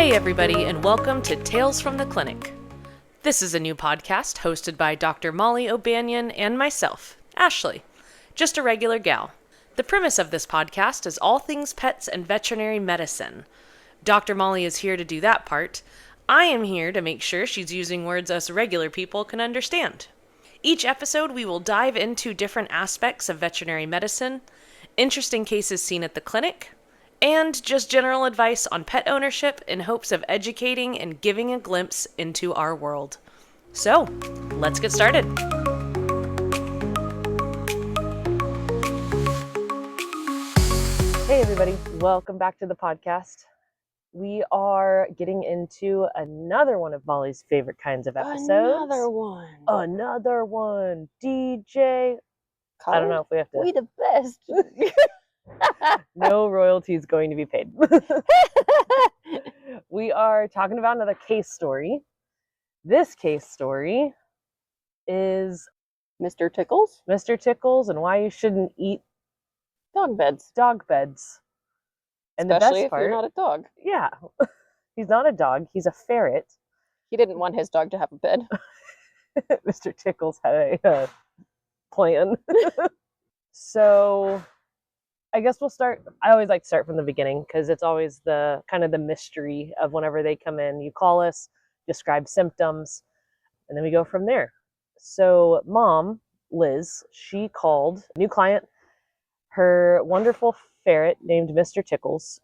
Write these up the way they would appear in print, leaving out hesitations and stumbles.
Hey everybody, and welcome to Tales from the Clinic. This is a new podcast hosted by Dr. Molly O'Banion and myself, Ashley, just a regular gal. The premise of this podcast is all things pets and veterinary medicine. Dr. Molly is here to do that part. I am here to make sure she's using words us regular people can understand. Each episode we will dive into different aspects of veterinary medicine, interesting cases seen at the clinic, and just general advice on pet ownership in hopes of educating and giving a glimpse into our world. So, let's get started. Hey everybody, welcome back to the podcast. We are getting into another one of Molly's favorite kinds of episodes. Another one. DJ. Color? I don't know if we have to. We the best. No royalties going to be paid. We are talking about another case story. This case story is Mr. Tickles? Mr. Tickles and why you shouldn't eat Dog beds. dog beds. And Especially the best if part, you're not a dog. yeah, he's not a dog, he's a ferret. He didn't want his dog to have a bed. Mr. Tickles had a plan. So I guess we'll start. I always like to start from the beginning because it's always the kind of the mystery of whenever they come in. You call us, describe symptoms, and then we go from there. So Mom, Liz, she called a new client. Her wonderful ferret named Mr. Tickles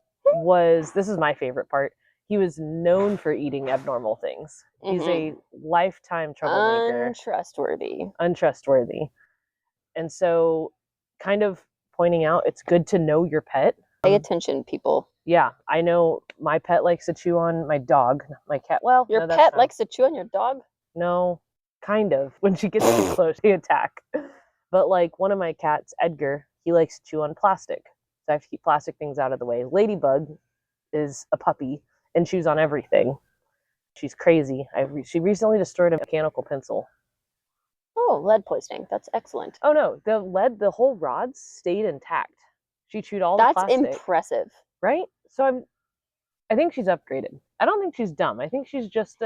this is my favorite part. He was known for eating abnormal things. He's a lifetime troublemaker. Untrustworthy. And so kind of pointing out it's good to know your pet. Pay attention, people. Yeah, I know my pet likes to chew on my dog, my cat. Well, your pet likes to chew on your dog? No, kind of. When she gets too close, they attack. But like one of my cats, Edgar, he likes to chew on plastic. So I have to keep plastic things out of the way. Ladybug is a puppy and chews on everything. She's crazy. She recently destroyed a mechanical pencil. Oh, lead poisoning. That's excellent. Oh no, the whole rods stayed intact. She chewed all the plastic. That's impressive. Right? So I think she's upgraded. I don't think she's dumb. I think she's just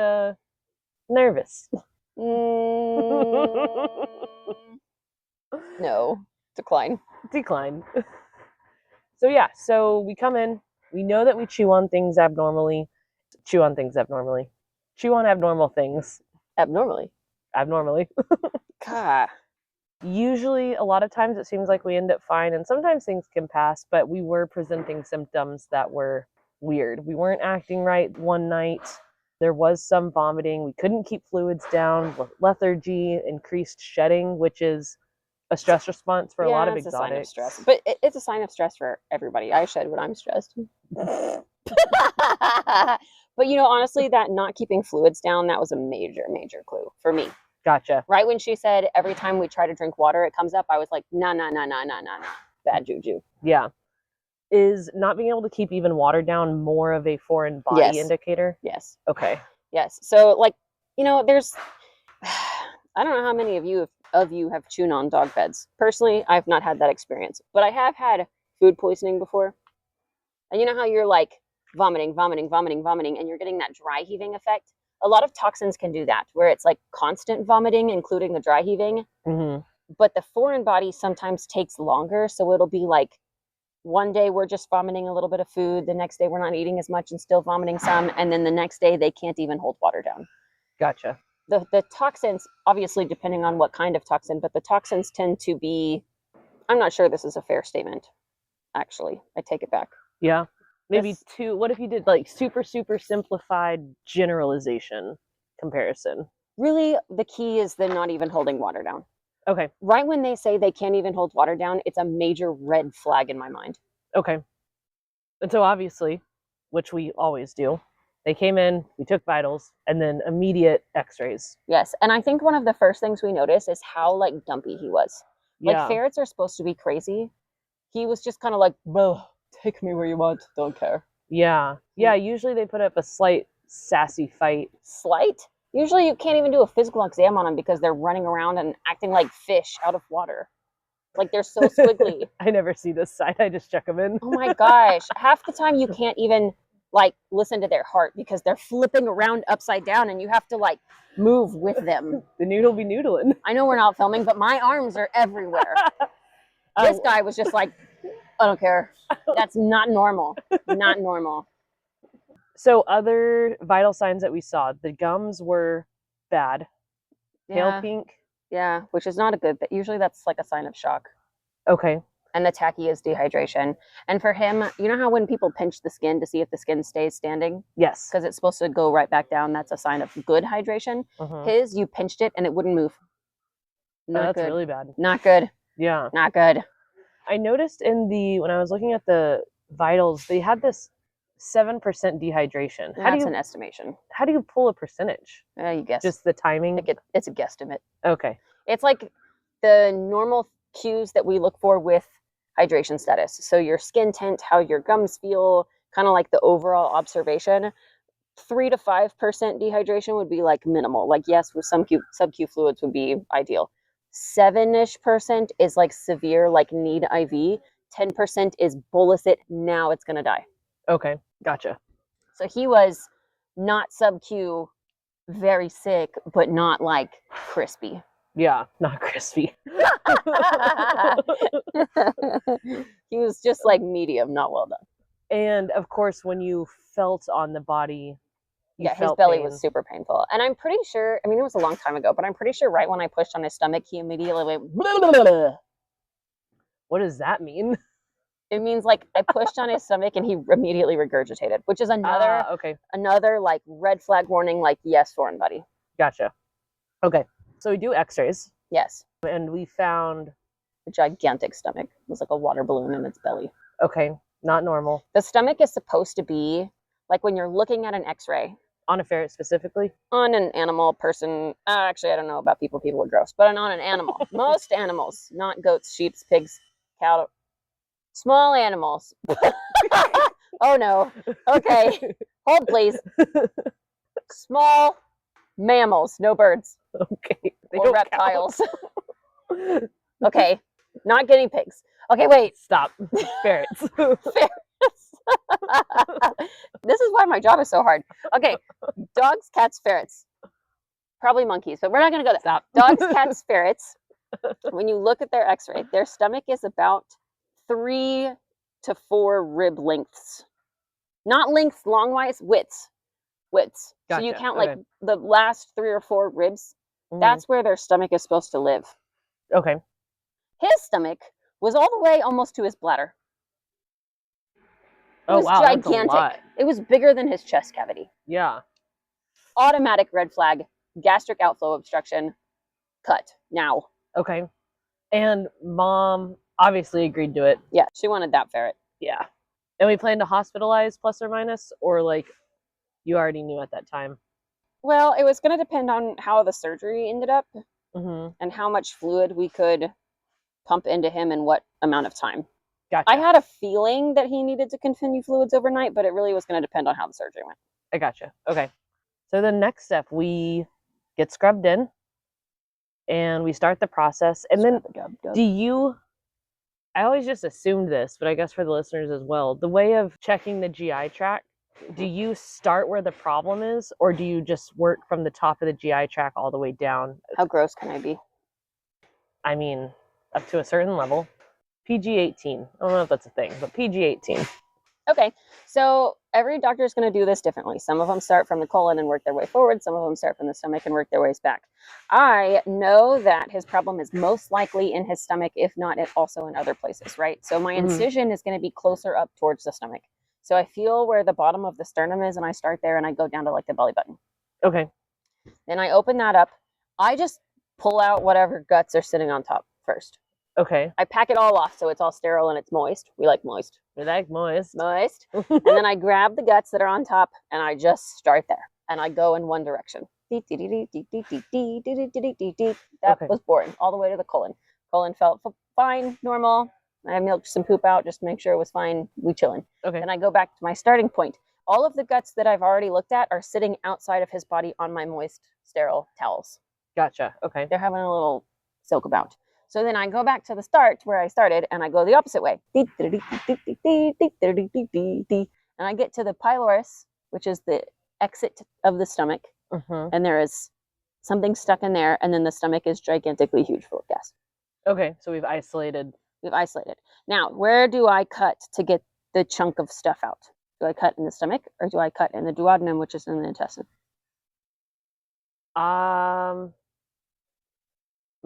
nervous. No. Decline. So yeah, so we come in. We know that we chew on abnormal things. Abnormally. God. Usually, a lot of times it seems like we end up fine, and sometimes things can pass, but we were presenting symptoms that were weird. We weren't acting right one night. There was some vomiting. We couldn't keep fluids down. Lethargy, increased shedding, which is a stress response for a lot of exotics. It's a sign of stress. But it's a sign of stress for everybody. I shed when I'm stressed. But honestly, that not keeping fluids down, that was a major, major clue for me. Gotcha. Right when she said every time we try to drink water, it comes up, I was like, nah. Bad juju. Yeah. Is not being able to keep even water down more of a foreign body indicator? Yes. Okay. Yes. So there's, I don't know how many of you have chewed on dog beds. Personally, I've not had that experience, but I have had food poisoning before. And you know how you're like vomiting, and you're getting that dry heaving effect? A lot of toxins can do that, where it's like constant vomiting, including the dry heaving. Mm-hmm. But the foreign body sometimes takes longer. So it'll be like one day we're just vomiting a little bit of food. The next day we're not eating as much and still vomiting some. And then the next day they can't even hold water down. Gotcha. The toxins, obviously depending on what kind of toxin, but the toxins tend to be, I'm not sure this is a fair statement. Actually, I take it back. Yeah. Maybe what if you did like super simplified generalization comparison? Really, the key is the not even holding water down. Okay. Right when they say they can't even hold water down, it's a major red flag in my mind. Okay. And so obviously, which we always do, they came in, we took vitals, and then immediate x-rays. Yes. And I think one of the first things we noticed is how dumpy he was. Yeah. Ferrets are supposed to be crazy. He was just kind of like, bro, take me where you want, don't care. Yeah. Yeah, usually they put up a slight sassy fight. Slight? Usually you can't even do a physical exam on them because they're running around and acting like fish out of water. Like, they're so squiggly. I never see this side. I just check them in. Oh my gosh. Half the time you can't even like listen to their heart because they're flipping around upside down and you have to like move with them. The noodle be noodling. I know we're not filming, but my arms are everywhere. This guy was just like, I don't care. That's not normal. Not normal. So other vital signs that we saw, the gums were bad. Pale pink. Yeah, which is not a good thing. Usually that's like a sign of shock. Okay. And the tacky is dehydration. And for him, you know how when people pinch the skin to see if the skin stays standing? Yes. Because it's supposed to go right back down. That's a sign of good hydration. His, you pinched it and it wouldn't move. That's really bad. Not good. Yeah. Not good. I noticed when I was looking at the vitals, they had this 7% dehydration. That's an estimation. How do you pull a percentage? You guess. Just the timing? It's a guesstimate. Okay. It's like the normal cues that we look for with hydration status. So your skin tint, how your gums feel, kind of like the overall observation. 3 to 5% dehydration would be like minimal. Like yes, with some sub-Q fluids would be ideal. 7-ish% is like severe, like need IV. 10% is bolus it, now it's gonna die. Okay, gotcha. So he was not sub-Q, very sick, but not like crispy. Yeah, not crispy. He was just like medium, not well done. And of course, when you felt on the body, his belly was super painful. And I'm pretty sure, I mean, it was a long time ago, but I'm pretty sure right when I pushed on his stomach, he immediately went, blah, blah, blah. What does that mean? It means like I pushed on his stomach and he immediately regurgitated, which is another like red flag warning, like, yes, foreign buddy. Gotcha. Okay. So we do x-rays. Yes. And we found a gigantic stomach. It was like a water balloon in its belly. Okay. Not normal. The stomach is supposed to be like when you're looking at an x-ray. On a ferret specifically? On an animal, person. Actually, I don't know about people. People are gross. But on an animal. Most animals, not goats, sheep, pigs, cow. Small animals. Oh, no. Okay. Hold, please. Small mammals, no birds. Okay. Or reptiles. Okay. Not guinea pigs. Okay, wait. Stop. Ferrets. Ferrets. This is why my job is so hard. Okay. Dogs, cats, ferrets. Probably monkeys, but we're not going to go there. Stop. Dogs, cats, ferrets. When you look at their x-ray, their stomach is about 3 to 4 rib lengths. Not lengths long-wise, widths. Gotcha. So you count like the last 3 or 4 ribs. Mm-hmm. That's where their stomach is supposed to live. Okay. His stomach was all the way almost to his bladder. It was gigantic. That's a lot. It was bigger than his chest cavity. Yeah. Automatic red flag, gastric outflow obstruction, cut now. Okay. And mom obviously agreed to it. Yeah, she wanted that ferret. Yeah. And we plan to hospitalize plus or minus, or like you already knew at that time? Well, it was going to depend on how the surgery ended up and how much fluid we could pump into him in what amount of time. Gotcha. I had a feeling that he needed to continue fluids overnight, but it really was going to depend on how the surgery went. I gotcha. Okay. So the next step, we get scrubbed in and we start the process. And then I always just assumed this, but I guess for the listeners as well, the way of checking the GI tract, do you start where the problem is, or do you just work from the top of the GI tract all the way down? How gross can I be? I mean, up to a certain level. PG-18. I don't know if that's a thing, but PG-18. Okay, so every doctor is going to do this differently. Some of them start from the colon and work their way forward. Some of them start from the stomach and work their ways back. I know that his problem is most likely in his stomach, if not also in other places, right? So my incision is going to be closer up towards the stomach. So I feel where the bottom of the sternum is, and I start there, and I go down to like the belly button. Okay. Then I open that up. I just pull out whatever guts are sitting on top first. Okay. I pack it all off so it's all sterile and it's moist. We like moist. We like moist. Moist. And then I grab the guts that are on top, and I just start there. And I go in one direction. That was boring. All the way to the colon. Colon felt fine, normal. I milked some poop out just to make sure it was fine. We chilling. Okay. Then I go back to my starting point. All of the guts that I've already looked at are sitting outside of his body on my moist, sterile towels. Gotcha. Okay. They're having a little soak about. So then I go back to the start where I started, and I go the opposite way. And I get to the pylorus, which is the exit of the stomach, and there is something stuck in there, and then the stomach is gigantically huge full of gas. Okay, so we've isolated. Now, where do I cut to get the chunk of stuff out? Do I cut in the stomach, or do I cut in the duodenum, which is in the intestine?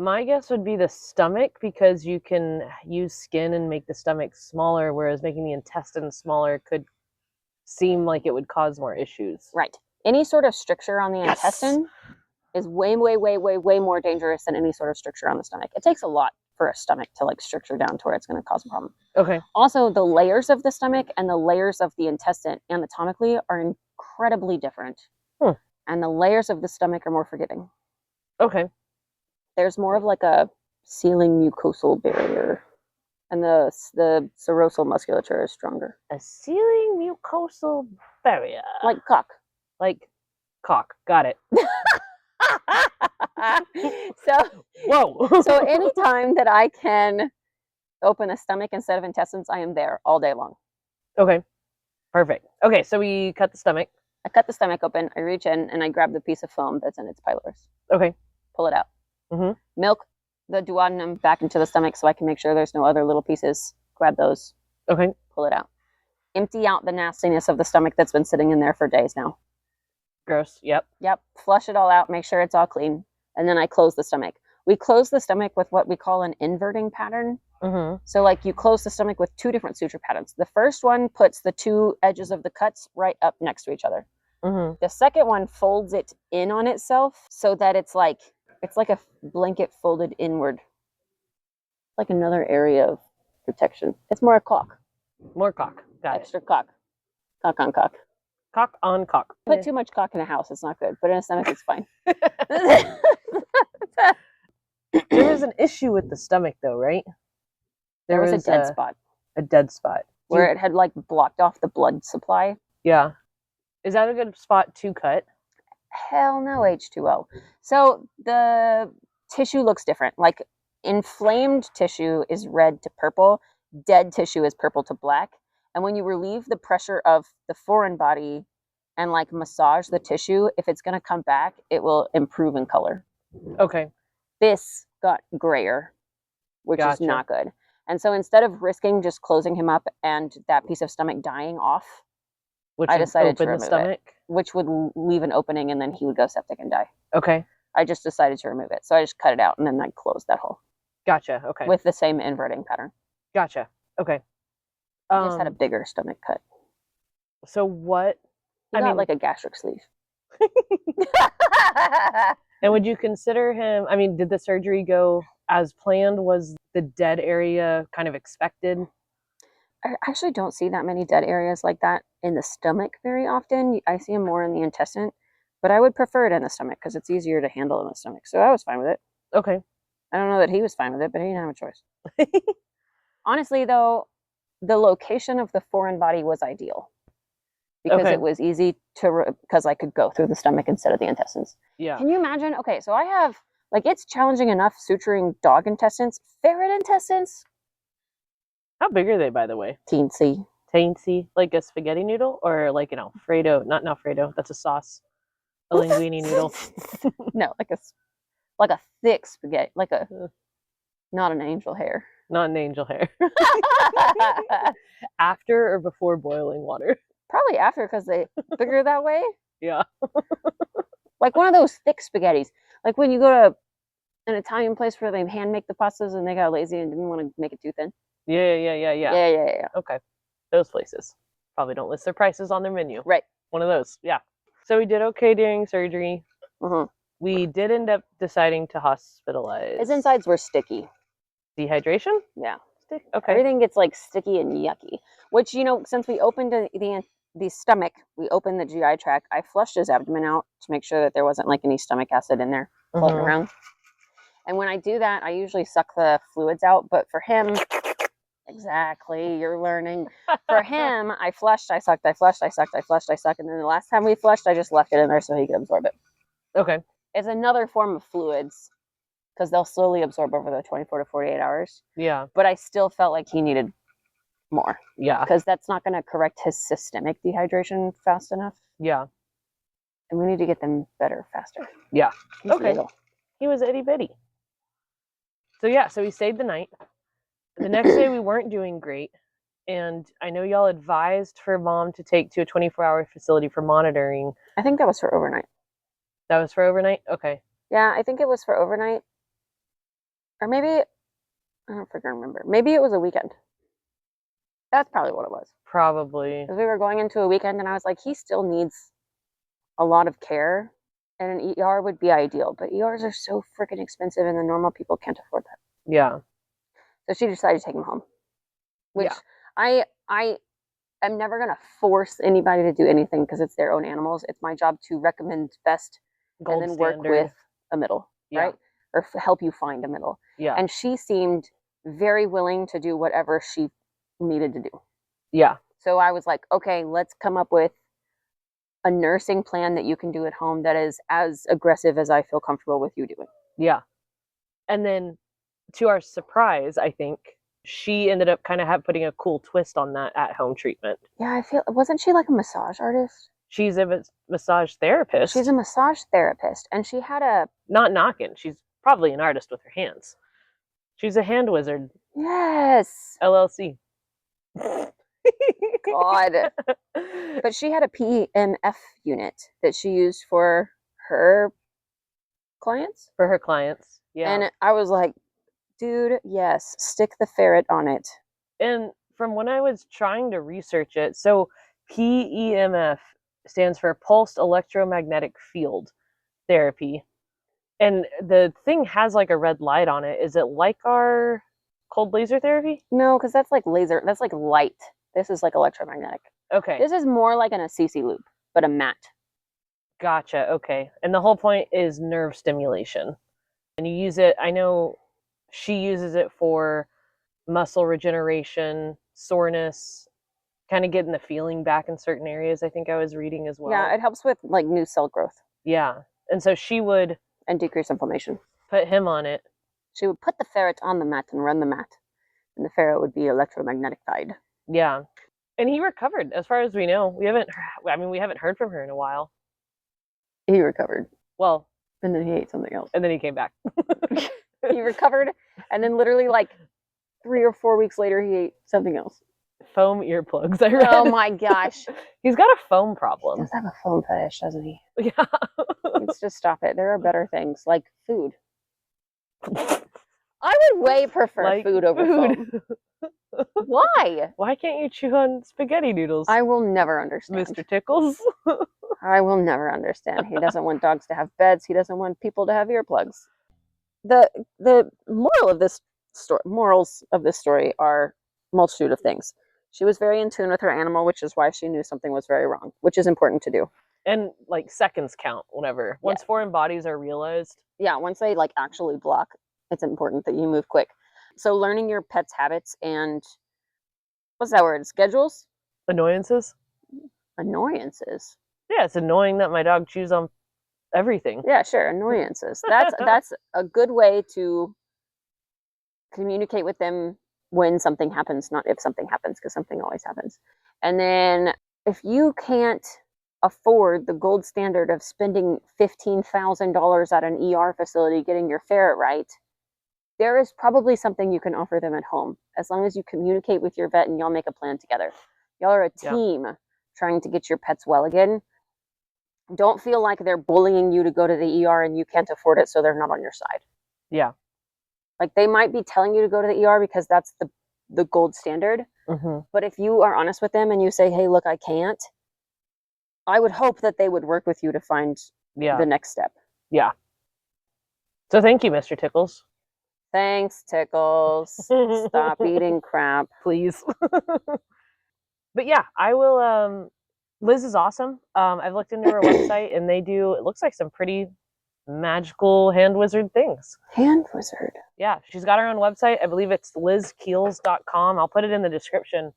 My guess would be the stomach, because you can use skin and make the stomach smaller, whereas making the intestine smaller could seem like it would cause more issues. Right. Any sort of stricture on the intestine is way, way, way, way, way more dangerous than any sort of stricture on the stomach. It takes a lot for a stomach to like stricture down to where it's going to cause a problem. Okay. Also, the layers of the stomach and the layers of the intestine anatomically are incredibly different. And the layers of the stomach are more forgiving. Okay. There's more of like a sealing mucosal barrier, and the serosal musculature is stronger. A sealing mucosal barrier. Like cock. Like cock. Got it. Whoa. So anytime that I can open a stomach instead of intestines, I am there all day long. Okay. Perfect. Okay, so we cut the stomach. I cut the stomach open, I reach in, and I grab the piece of foam that's in its pylorus. Okay. Pull it out. Milk the duodenum back into the stomach so I can make sure there's no other little pieces. Grab those. Okay. Pull it out. Empty out the nastiness of the stomach that's been sitting in there for days now. Gross. Yep. Flush it all out. Make sure it's all clean. And then I close the stomach. We close the stomach with what we call an inverting pattern. So like you close the stomach with two different suture patterns. The first one puts the two edges of the cuts right up next to each other. The second one folds it in on itself so that it's like a blanket folded inward. Like another area of protection. It's more a caulk. More cock. Got Extra caulk. Caulk on caulk. Cock on cock. Put too much caulk in a house, it's not good. But in a stomach, it's fine. There was an issue with the stomach, though, right? There was a dead spot. A dead spot. Where it had like blocked off the blood supply. Yeah. Is that a good spot to cut? Hell no, H2O. So the tissue looks different. Like inflamed tissue is red to purple. Dead tissue is purple to black. And when you relieve the pressure of the foreign body and like massage the tissue, if it's going to come back, it will improve in color. Okay. This got grayer, which is not good. And so instead of risking just closing him up and that piece of stomach dying off, I decided to remove it, which would leave an opening and then he would go septic and die. Okay. I just decided to remove it. So I just cut it out and then I closed that hole. Gotcha. Okay. With the same inverting pattern. Gotcha. Okay. I just had a bigger stomach cut. So what? I mean, like a gastric sleeve. And would you consider him, I mean, did the surgery go as planned? Was the dead area kind of expected? I actually don't see that many dead areas like that in the stomach very often. I see them more in the intestine, but I would prefer it in the stomach because it's easier to handle in the stomach. So I was fine with it. Okay. I don't know that he was fine with it, but he didn't have a choice. Honestly, though, the location of the foreign body was ideal because it was easy to, because I could go through the stomach instead of the intestines. Yeah. Can you imagine? Okay, so I have, like, it's challenging enough suturing dog intestines. Ferret intestines? How big are they, by the way? Teensy. Teensy? Like a spaghetti noodle? Or like an Alfredo? Not an Alfredo. That's a sauce. A linguine noodle. No, like a thick spaghetti. Like a, not an angel hair. Not an angel hair. After or before boiling water? Probably after, because they bigger that way. Yeah. Like one of those thick spaghettis. Like when you go to an Italian place where they hand make the pastas and they got lazy and didn't want to make it too thin. Yeah. Okay. Those places probably don't list their prices on their menu. Right. One of those. Yeah. So we did okay during surgery. We did end up deciding to hospitalize. His insides were sticky. Dehydration? Yeah. Okay. Everything gets like sticky and yucky. Which, you know, since we opened the stomach, we opened the GI tract. I flushed his abdomen out to make sure that there wasn't like any stomach acid in there floating around. And when I do that, I usually suck the fluids out. But for him, exactly, you're learning. For him, I flushed, I sucked, I flushed, I sucked, I flushed, I sucked. And then the last time we flushed, I just left it in there so he could absorb it. Okay. It's another form of fluids because they'll slowly absorb over the 24 to 48 hours. Yeah. But I still felt like he needed more. Yeah. Because that's not going to correct his systemic dehydration fast enough. Yeah. And we need to get them better faster. Yeah. He's Okay. little. He was itty bitty. So yeah, so we stayed the night. The next day we weren't doing great. And I know y'all advised for Mom to take to a 24-hour facility for monitoring. I think that was for overnight. That was for overnight? Okay. Yeah, I think it was for overnight. Or maybe, I don't freaking remember. Maybe it was a weekend. That's probably what it was. Probably. Because we were going into a weekend and I was like, he still needs a lot of care. And an ER would be ideal. But ERs are so freaking expensive and the normal people can't afford that. Yeah. So she decided to take him home. Which I am never going to force anybody to do anything because it's their own animals. It's my job to recommend best Gold and then standard. work with a middle, right? Or help you find a middle. Yeah. And she seemed very willing to do whatever she needed to do. Yeah. So I was like, okay, let's come up with a nursing plan that you can do at home that is as aggressive as I feel comfortable with you doing. Yeah. And then to our surprise, I think, she ended up kind of putting a cool twist on that at-home treatment. Yeah, wasn't she like a massage artist? She's a massage therapist. She's a massage therapist, and she had a... Not knocking. She's probably an artist with her hands. She's a hand wizard. Yes. LLC. God. But she had a PEMF unit that she used for her clients. For her clients, yeah. And I was like, dude, yes, stick the ferret on it. And from when I was trying to research it, so PEMF stands for Pulsed Electromagnetic Field Therapy. And the thing has like a red light on it. Is it like our cold laser therapy? No, because that's like laser. That's like light. This is like electromagnetic. Okay. This is more like an Assisi loop, but a mat. Gotcha. Okay. And the whole point is nerve stimulation. And you use it, I know she uses it for muscle regeneration, soreness, kind of getting the feeling back in certain areas, I think I was reading as well. Yeah, it helps with like new cell growth. Yeah. And so she would... And decrease inflammation. Put him on it. She would put the ferret on the mat and run the mat. And the ferret would be electromagnetic-fied. Yeah. And he recovered, as far as we know. We haven't heard from her in a while. He recovered. Well. And then he ate something else. And then he came back. He recovered, and then literally like 3 or 4 weeks later, he ate something else. Foam earplugs, I read. Oh my gosh. He's got a foam problem. He does have a foam fetish, doesn't he? Yeah. Let's just stop it. There are better things, like food. I would way prefer like food over foam. Why? Why can't you chew on spaghetti noodles? I will never understand. Mr. Tickles. I will never understand. He doesn't want dogs to have beds. He doesn't want people to have earplugs. The morals of this story are a multitude of things. She was very in tune with her animal, which is why she knew something was very wrong, which is important to do. And like seconds count whenever. Once foreign bodies are realized. Yeah, once they like actually block, it's important that you move quick. So learning your pet's habits and what's that word? Schedules? Annoyances? Annoyances. Yeah, it's annoying that my dog chews on everything. Yeah, sure. Annoyances. That's a good way to communicate with them when something happens, not if something happens, because something always happens. And then if you can't afford the gold standard of spending $15,000 at an ER facility getting your ferret right, there is probably something you can offer them at home. As long as you communicate with your vet and y'all make a plan together. Y'all are a team trying to get your pets well again. Don't feel like they're bullying you to go to the ER and you can't afford it, so they're not on your side. Yeah. Like they might be telling you to go to the ER because that's the gold standard. Mm-hmm. But if you are honest with them and you say, hey, look, I can't, I would hope that they would work with you to find the next step. Yeah. So thank you, Mr. Tickles. Thanks, Tickles. Stop eating crap. Please. But yeah, I will... Liz is awesome. I've looked into her website, and they do, it looks like some pretty magical hand wizard things. Hand wizard? Yeah, she's got her own website. I believe it's lizkeels.com. I'll put it in the description.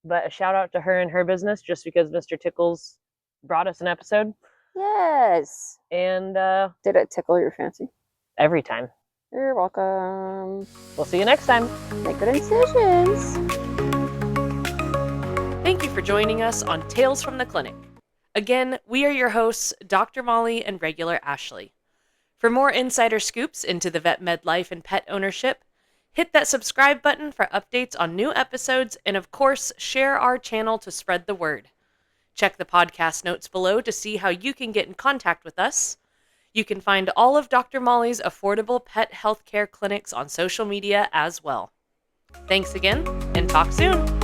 But a shout out to her and her business, just because Mr. Tickles brought us an episode. Yes. And did it tickle your fancy? Every time. You're welcome. We'll see you next time. Make good incisions. for joining us on Tales from the Clinic. Again, we are your hosts, Dr. Molly and regular Ashley. For more insider scoops into the vet med life and pet ownership, hit that subscribe button for updates on new episodes, and of course, share our channel to spread the word. Check the podcast notes below to see how you can get in contact with us. You can find all of Dr. Molly's affordable pet healthcare clinics on social media as well. Thanks again, and talk soon!